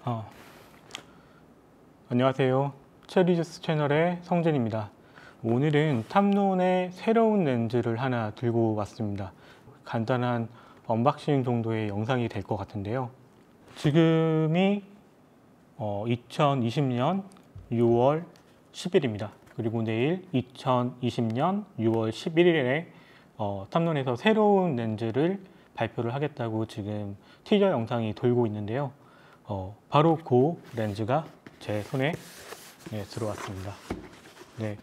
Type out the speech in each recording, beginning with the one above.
어, 안녕하세요. 체리주스 채널의 성진입니다. 오늘은 탐론의 새로운 렌즈를 하나 들고 왔습니다. 간단한 언박싱 정도의 영상이 될 것 같은데요. 지금이 2020년 6월 10일입니다. 그리고 내일 2020년 6월 11일에 탐론에서 새로운 렌즈를 발표를 하겠다고 지금 티저 영상이 돌고 있는데요. 바로 그 렌즈가 제 손에 들어왔습니다. 네,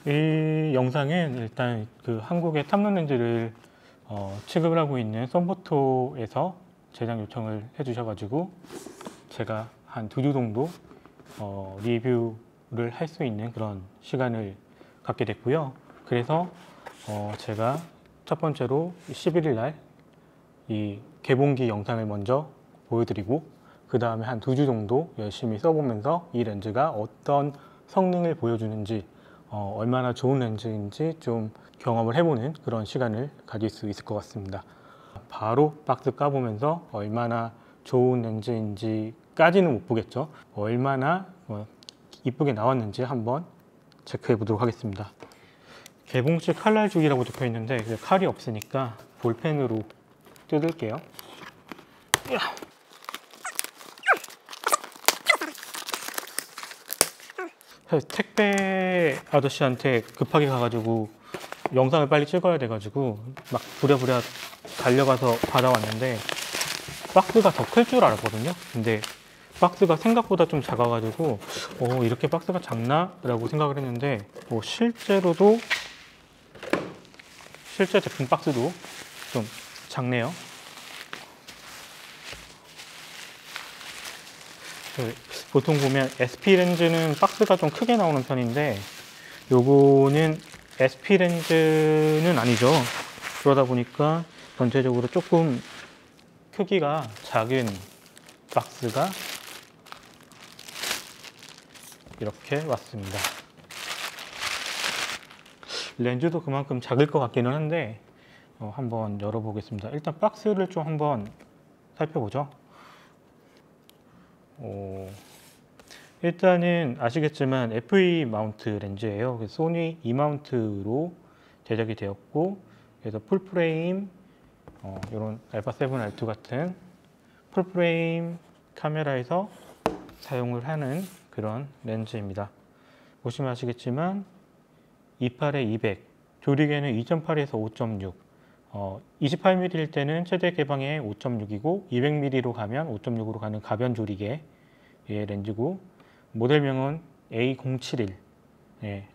이 영상은 일단 그 한국의 탐론 렌즈를 취급을 하고 있는 썸포토에서 제작 요청을 해주셔가지고 제가 한 2주 정도 리뷰를 할 수 있는 그런 시간을 갖게 됐고요. 그래서 제가 첫 번째로 11일 날 이 개봉기 영상을 먼저 보여드리고 그 다음에 한 2주 정도 열심히 써보면서 이 렌즈가 어떤 성능을 보여주는지 얼마나 좋은 렌즈인지 좀 경험을 해보는 그런 시간을 가질 수 있을 것 같습니다. 바로 박스 까보면서 얼마나 좋은 렌즈인지까지는 못 보겠죠. 얼마나 이쁘게 나왔는지 한번 체크해 보도록 하겠습니다. 개봉식 칼날 주기라고 적혀 있는데 칼이 없으니까 볼펜으로 뜯을게요. 택배 아저씨한테 급하게 가가지고 영상을 빨리 찍어야 돼가지고 막 부랴부랴 달려가서 받아왔는데 박스가 더 클 줄 알았거든요. 근데 박스가 생각보다 좀 작아가지고 이렇게 박스가 작나? 라고 생각을 했는데 실제로도 실제 제품 박스도 좀 작네요. 보통 보면 SP 렌즈는 박스가 좀 크게 나오는 편인데 요거는 SP 렌즈는 아니죠. 그러다 보니까 전체적으로 조금 크기가 작은 박스가 이렇게 왔습니다. 렌즈도 그만큼 작을 것 같기는 한데 한번 열어보겠습니다. 일단 박스를 좀 한번 살펴보죠. 일단은 아시겠지만 FE 마운트 렌즈예요. 소니 E 마운트로 제작이 되었고, 그래서 풀프레임 이런 알파7 R2 같은 풀프레임 카메라에서 사용을 하는 그런 렌즈입니다. 보시면 아시겠지만 28에 200, 조리개는 2.8에서 5.6, 28mm일 때는 최대 개방에 5.6이고 200mm로 가면 5.6으로 가는 가변 조리개의 렌즈고, 모델명은 A071.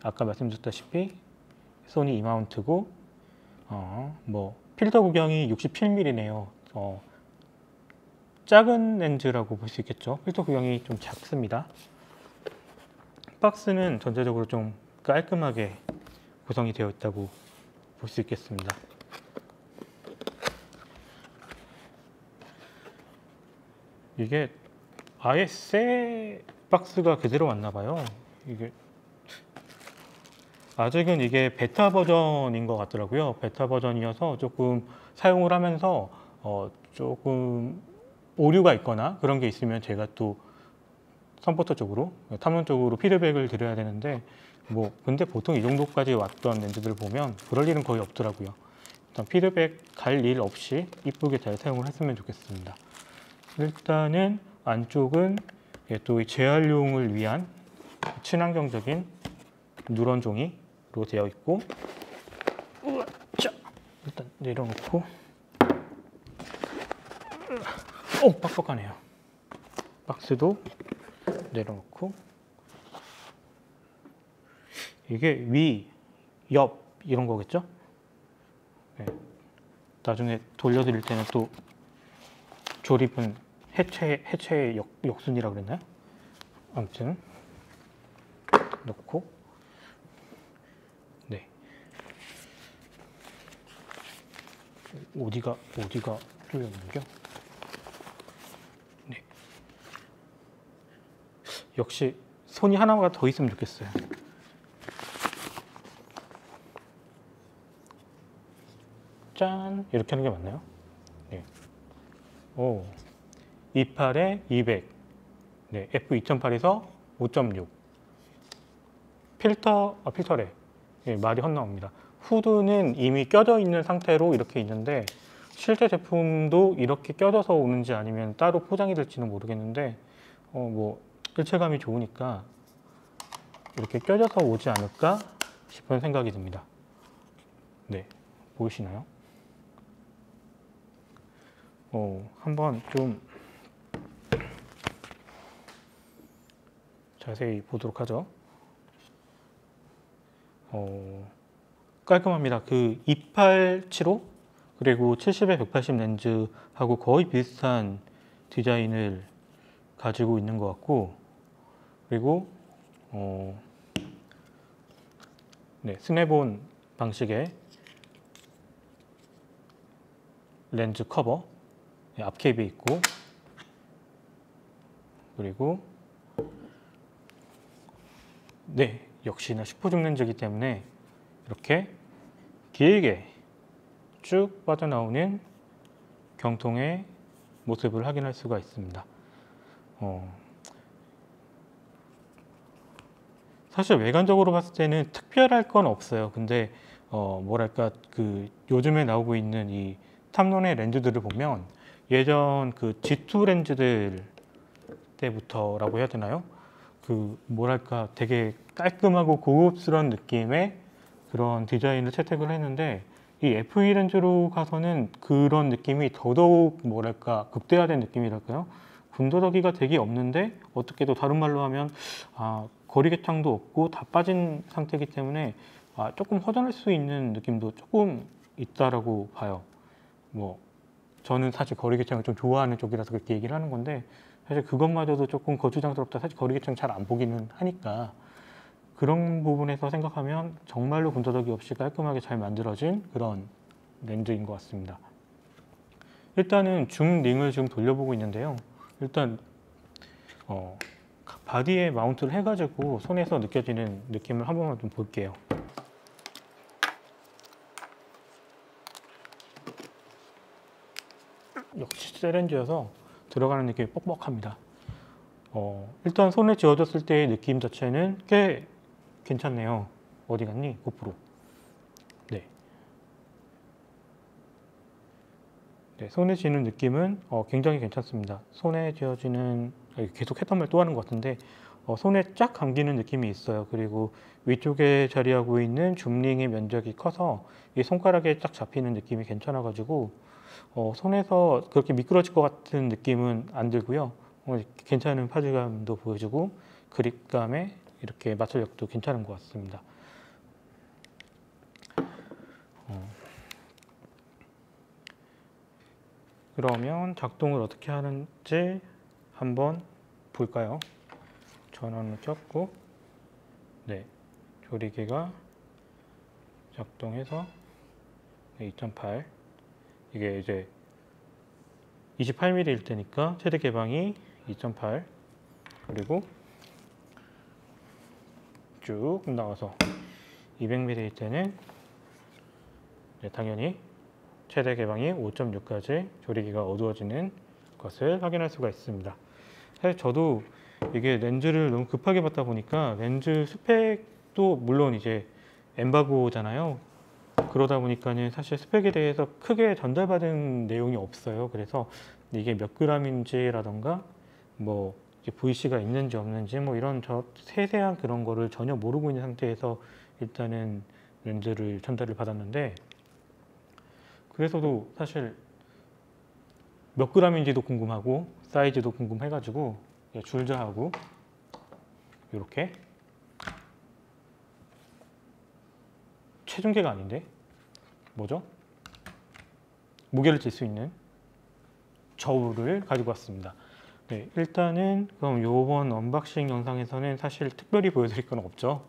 아까 말씀드렸다시피 소니 E 마운트고, 필터 구경이 67mm네요. 작은 렌즈라고 볼 수 있겠죠. 필터 구경이 좀 작습니다. 박스는 전체적으로 좀 깔끔하게 구성이 되어 있다고 볼 수 있겠습니다. 이게 아예 새 박스가 그대로 왔나 봐요. 이게 아직은 이게 베타 버전인 것 같더라고요. 베타 버전이어서 조금 사용을 하면서 조금 오류가 있거나 그런 게 있으면 제가 또 썸포터 쪽으로, 탐론 쪽으로 피드백을 드려야 되는데 근데 보통 이 정도까지 왔던 렌즈들 보면 그럴 일은 거의 없더라고요. 일단 피드백 갈 일 없이 이쁘게 잘 사용을 했으면 좋겠습니다. 일단은 안쪽은 또 재활용을 위한 친환경적인 누런 종이로 되어 있고, 일단 내려놓고, 빡빡하네요. 박스도 내려놓고, 이게 위, 옆 이런 거겠죠? 나중에 돌려드릴 때는 또 조립은 해체의 역순이라고 그랬나요? 아무튼 넣고, 어디가 뚫렸는겨? 역시 손이 하나가 더 있으면 좋겠어요. 짠! 이렇게 하는 게 맞나요? 28에 200 네, f2.8에서 5.6. 필터래. 예, 말이 헛나옵니다. 후드는 이미 껴져 있는 상태로 이렇게 있는데 실제 제품도 이렇게 껴져서 오는지 아니면 따로 포장이 될지는 모르겠는데 뭐 일체감이 좋으니까 이렇게 껴져서 오지 않을까 싶은 생각이 듭니다. 네, 보이시나요? 한번 좀 자세히 보도록 하죠. 깔끔합니다. 그 2875 그리고 70에 180 렌즈하고 거의 비슷한 디자인을 가지고 있는 것 같고, 그리고 네, 스냅온 방식의 렌즈 커버, 네, 앞캡이 있고, 그리고 네, 역시나 슈퍼줌 렌즈이기 때문에 이렇게 길게 쭉 빠져나오는 경통의 모습을 확인할 수가 있습니다. 사실 외관적으로 봤을 때는 특별할 건 없어요. 근데 뭐랄까, 그 요즘에 나오고 있는 이 탐론의 렌즈들을 보면 예전 그 G2 렌즈들 때부터라고 해야 되나요? 그 뭐랄까, 되게 깔끔하고 고급스러운 느낌의 그런 디자인을 채택을 했는데 이 F2 렌즈로 가서는 그런 느낌이 더더욱 뭐랄까 극대화된 느낌이랄까요? 군더더기가 되게 없는데 어떻게 또 다른 말로 하면 거리개창도 없고 다 빠진 상태이기 때문에 조금 허전할 수 있는 느낌도 조금 있다라고 봐요. 뭐 저는 사실 거리개창을 좀 좋아하는 쪽이라서 그렇게 얘기를 하는 건데 사실 그것마저도 조금 거추장스럽다. 사실 거리개창 잘 안 보기는 하니까 그런 부분에서 생각하면 정말로 군더더기 없이 깔끔하게 잘 만들어진 그런 렌즈인 것 같습니다. 일단은 줌 링을 지금 돌려보고 있는데요. 일단 바디에 마운트를 해가지고 손에서 느껴지는 느낌을 한 번만 좀 볼게요. 역시 새 렌즈여서 들어가는 느낌이 뻑뻑합니다. 일단 손에 쥐어졌을 때의 느낌 자체는 꽤 괜찮네요. 어디 갔니? 고프로. 네. 네, 손에 쥐는 느낌은 굉장히 괜찮습니다. 손에 쥐어지는, 계속 했던 말 또 하는 것 같은데, 손에 쫙 감기는 느낌이 있어요. 그리고 위쪽에 자리하고 있는 줌링의 면적이 커서 이 손가락에 쫙 잡히는 느낌이 괜찮아가지고, 손에서 그렇게 미끄러질 것 같은 느낌은 안 들고요. 괜찮은 파질감도 보여주고, 그립감에 이렇게 마찰력도 괜찮은 것 같습니다. 그러면 작동을 어떻게 하는지 한번 볼까요? 전원을 켰고, 네, 조리개가 작동해서 2.8, 이게 이제 28mm일 때니까 최대 개방이 2.8, 그리고 쭉 나와서 200mm일 때는 당연히 최대 개방이 5.6까지 조리개가 어두워지는 것을 확인할 수가 있습니다. 사실 저도 이게 렌즈를 너무 급하게 봤다 보니까 렌즈 스펙도 물론 이제 엠바고잖아요. 그러다 보니까는 사실 스펙에 대해서 크게 전달받은 내용이 없어요. 그래서 이게 몇 그램인지라던가 뭐 VC가 있는지 없는지 뭐 이런 세세한 그런 거를 전혀 모르고 있는 상태에서 일단은 렌즈를 전달을 받았는데, 그래서도 사실 몇 그램인지도 궁금하고 사이즈도 궁금해가지고 줄자하고 이렇게 체중계가 아닌데 뭐죠? 무게를 잴 수 있는 저울을 가지고 왔습니다. 네, 일단은 그럼 이번 언박싱 영상에서는 사실 특별히 보여드릴 건 없죠.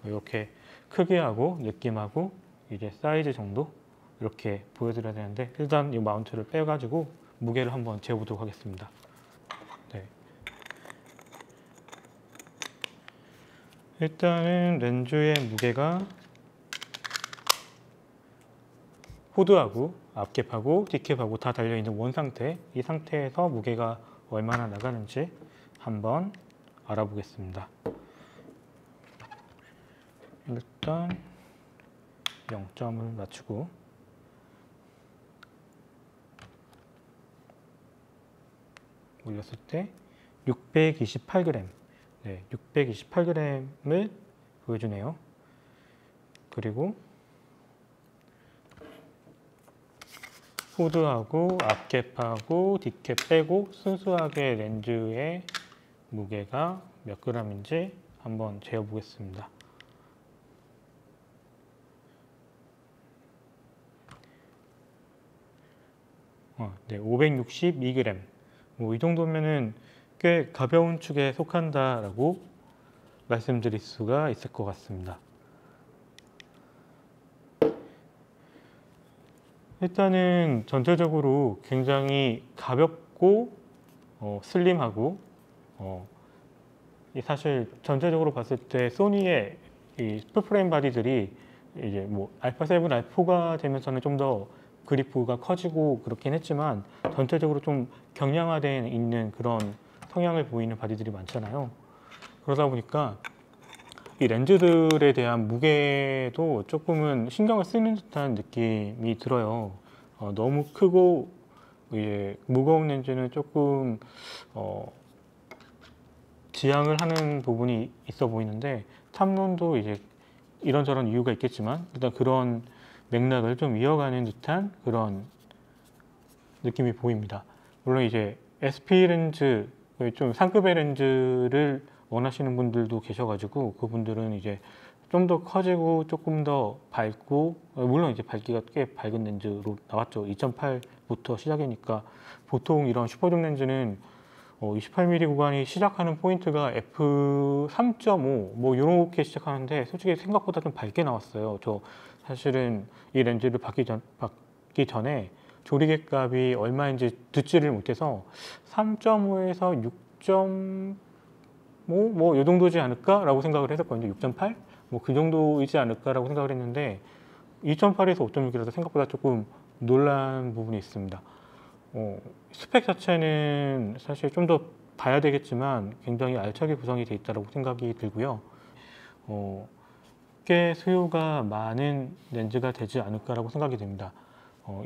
이렇게 크기하고 느낌하고 이제 사이즈 정도 이렇게 보여드려야 되는데, 일단 이 마운트를 빼가지고 무게를 한번 재보도록 하겠습니다. 네. 일단은 렌즈의 무게가 후드하고 앞캡하고 뒷캡하고 다 달려있는 원 상태, 이 상태에서 무게가 얼마나 나가는지 한번 알아보겠습니다. 일단 0점을 맞추고 올렸을 때 628g, 네, 628g을 보여주네요. 그리고 후드하고 앞캡하고 뒷캡 빼고 순수하게 렌즈의 무게가 몇 g인지 한번 재어보겠습니다. 네, 562g. 이 정도면은 꽤 가벼운 축에 속한다라고 말씀드릴 수가 있을 것 같습니다. 일단은 전체적으로 굉장히 가볍고 슬림하고 사실 전체적으로 봤을 때 소니의 이 풀프레임 바디들이 이제 뭐 알파 7, 알파 4가 되면서는 좀 더 그립프가 커지고 그렇긴 했지만 전체적으로 좀 경량화되어 있는 그런 성향을 보이는 바디들이 많잖아요. 그러다 보니까 이 렌즈들에 대한 무게도 조금은 신경을 쓰는 듯한 느낌이 들어요. 너무 크고 무거운 렌즈는 조금 지양을 하는 부분이 있어 보이는데, 탐론도 이제 이런저런 이유가 있겠지만 일단 그런 맥락을 좀 이어가는 듯한 그런 느낌이 보입니다. 물론 이제 SP 렌즈, 좀 상급의 렌즈를 원하시는 분들도 계셔가지고 그분들은 이제 좀 더 커지고 조금 더 밝고, 물론 이제 밝기가 꽤 밝은 렌즈로 나왔죠. 2.8부터 시작이니까 보통 이런 슈퍼줌 렌즈는 28mm 구간이 시작하는 포인트가 f3.5 뭐 이렇게 시작하는데 솔직히 생각보다 좀 밝게 나왔어요. 저 사실은 이 렌즈를 받기 전에 조리개 값이 얼마인지 듣지를 못해서 3.5에서 6.5 뭐 이 정도지 않을까 라고 생각을 했었거든요. 6.8? 뭐 그 정도이지 않을까 라고 생각을 했는데 2.8에서 5.6이라서 생각보다 조금 놀란 부분이 있습니다. 스펙 자체는 사실 좀 더 봐야 되겠지만 굉장히 알차게 구성이 되어 있다고 생각이 들고요. 꽤 수요가 많은 렌즈가 되지 않을까라고 생각이 됩니다.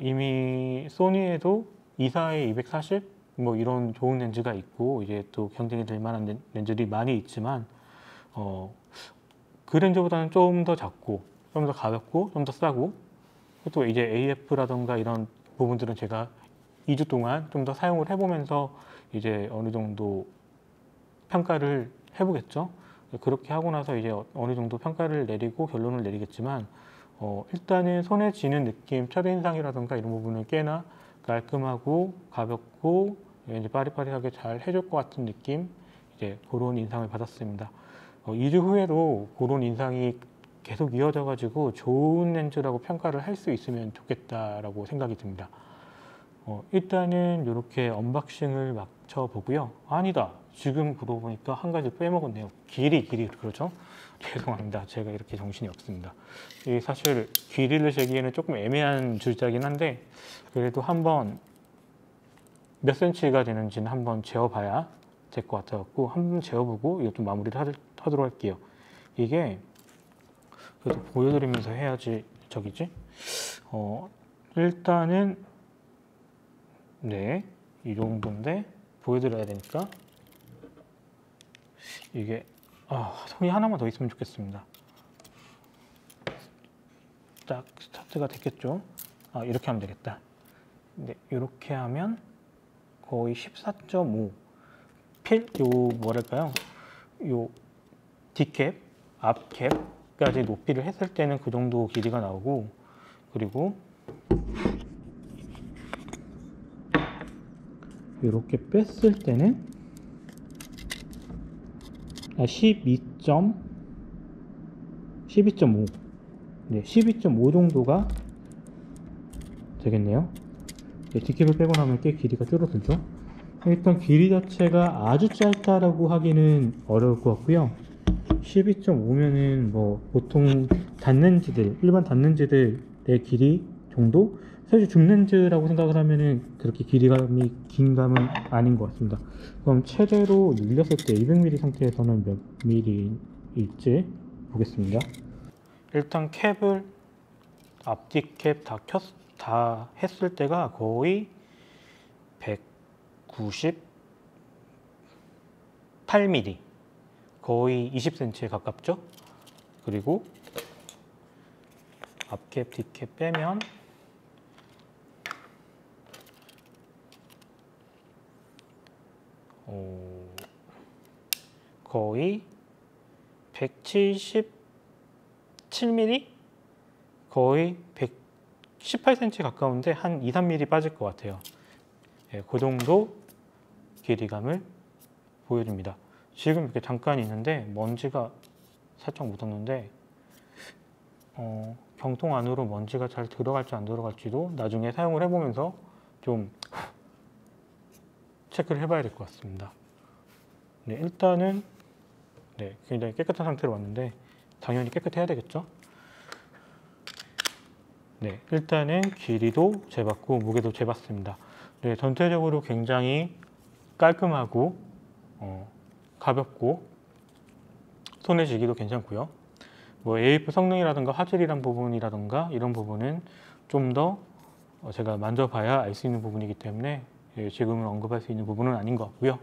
이미 소니에도 24에 240 뭐 이런 좋은 렌즈가 있고 이제 또 경쟁이 될 만한 렌즈들이 많이 있지만 그 렌즈보다는 좀 더 작고 좀 더 가볍고 좀 더 싸고, 또 이제 AF라던가 이런 부분들은 제가 2주 동안 좀 더 사용을 해보면서 이제 어느 정도 평가를 해보겠죠. 그렇게 하고 나서 이제 어느 정도 평가를 내리고 결론을 내리겠지만 일단은 손에 쥐는 느낌, 첫인상이라던가 이런 부분은 꽤나 깔끔하고 가볍고 이제 빠릿빠릿하게 잘 해줄 것 같은 느낌, 이제 그런 인상을 받았습니다. 2주 후에도 그런 인상이 계속 이어져 가지고 좋은 렌즈라고 평가를 할 수 있으면 좋겠다라고 생각이 듭니다. 일단은 이렇게 언박싱을 맞춰 보고요. 아니다, 지금 그러고 보니까 한 가지 빼먹었네요. 길이 그렇죠? 죄송합니다. 제가 이렇게 정신이 없습니다. 이 사실 길이를 재기에는 조금 애매한 줄자긴 한데 그래도 한번 몇 센치가 되는지는 한번 재어봐야 될 것 같아갖고 한번 재어보고 이것도 마무리를 하도록 할게요. 이게 그래도 보여드리면서 해야지 저기지. 일단은 네, 이 정도인데 보여드려야 되니까 이게 손이 하나만 더 있으면 좋겠습니다. 딱 스타트가 됐겠죠. 이렇게 하면 되겠다. 네, 이렇게 하면 거의 14.5 뭐랄까요, 요 뒷캡, 앞캡까지 높이를 했을 때는 그 정도 길이가 나오고, 그리고 이렇게 뺐을 때는 12.5 네, 12.5 정도가 되겠네요. 네, 뒷캡을 빼고 나면 꽤 길이가 줄어들죠. 일단 길이 자체가 아주 짧다라고 하기는 어려울 것 같고요. 12.5면은 뭐 보통 단렌즈들, 일반 단렌즈들의 길이 정도? 사실 줌렌즈라고 생각을 하면은 그렇게 길이감이 긴 감은 아닌 것 같습니다. 그럼 최대로 눌렸을 때 200mm 상태에서는 몇 mm일지 보겠습니다. 일단 캡을 앞뒤 캡 다 했을 때가 거의 198mm, 거의 20cm에 가깝죠. 그리고 앞캡 뒷캡 빼면 거의 177mm, 거의 118cm 가까운데 한 2, 3mm 빠질 것 같아요. 예, 그 정도 길이감을 보여줍니다. 지금 이렇게 잠깐 있는데 먼지가 살짝 묻었는데 경통 안으로 먼지가 잘 들어갈지 안 들어갈지도 나중에 사용을 해보면서 좀 체크를 해봐야 될 것 같습니다. 네, 일단은 굉장히 깨끗한 상태로 왔는데 당연히 깨끗해야 되겠죠. 네, 일단은 길이도 재봤고 무게도 재봤습니다. 네, 전체적으로 굉장히 깔끔하고 가볍고 손에 쥐기도 괜찮고요. 뭐 AF 성능이라든가 화질이란 부분이라든가 이런 부분은 좀 더 제가 만져봐야 알 수 있는 부분이기 때문에 지금은 언급할 수 있는 부분은 아닌 것 같고요.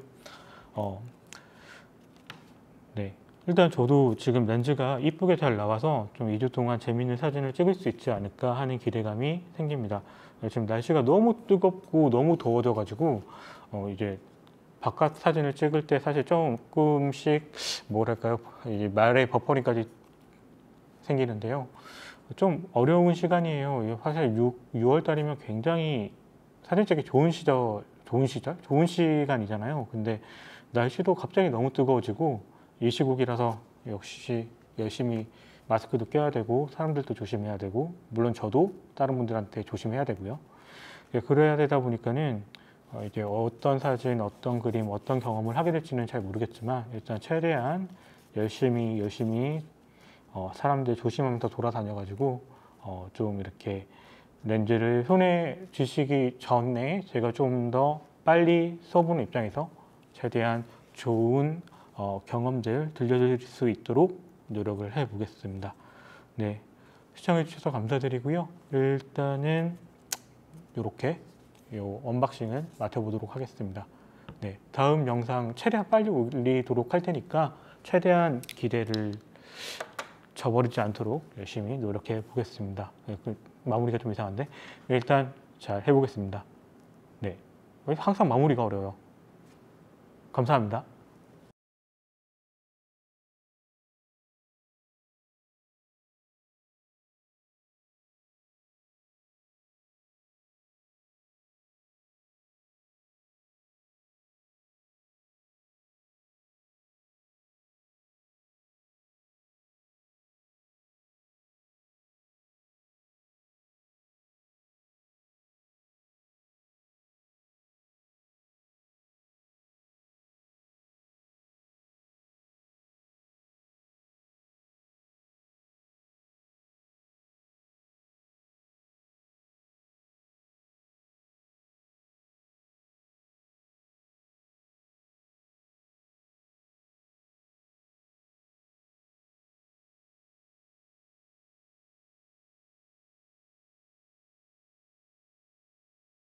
네, 일단 저도 지금 렌즈가 이쁘게 잘 나와서 좀 2주 동안 재밌는 사진을 찍을 수 있지 않을까 하는 기대감이 생깁니다. 지금 날씨가 너무 뜨겁고 너무 더워져 가지고 이제 바깥 사진을 찍을 때 사실 조금씩 뭐랄까요, 이제 말에 버퍼링까지 생기는데요. 좀 어려운 시간이에요. 사실 6월 달이면 굉장히 사진 찍기 좋은 시간이잖아요. 근데 날씨도 갑자기 너무 뜨거워지고 이 시국이라서 역시 열심히 마스크도 껴야 되고 사람들도 조심해야 되고 물론 저도 다른 분들한테 조심해야 되고요. 그래야 되다 보니까는 이제 어떤 사진, 어떤 그림, 어떤 경험을 하게 될지는 잘 모르겠지만 일단 최대한 열심히 사람들 조심하면서 돌아다녀가지고 좀 이렇게 렌즈를 손에 쥐시기 전에 제가 좀 더 빨리 써보는 입장에서 최대한 좋은 경험들 들려드릴 수 있도록 노력을 해보겠습니다. 네, 시청해 주셔서 감사드리고요. 일단은 이렇게 언박싱을 맡아보도록 하겠습니다. 네, 다음 영상 최대한 빨리 올리도록 할 테니까 최대한 기대를 저버리지 않도록 열심히 노력해 보겠습니다. 네, 마무리가 좀 이상한데 일단 잘 해보겠습니다. 네, 항상 마무리가 어려워요. 감사합니다.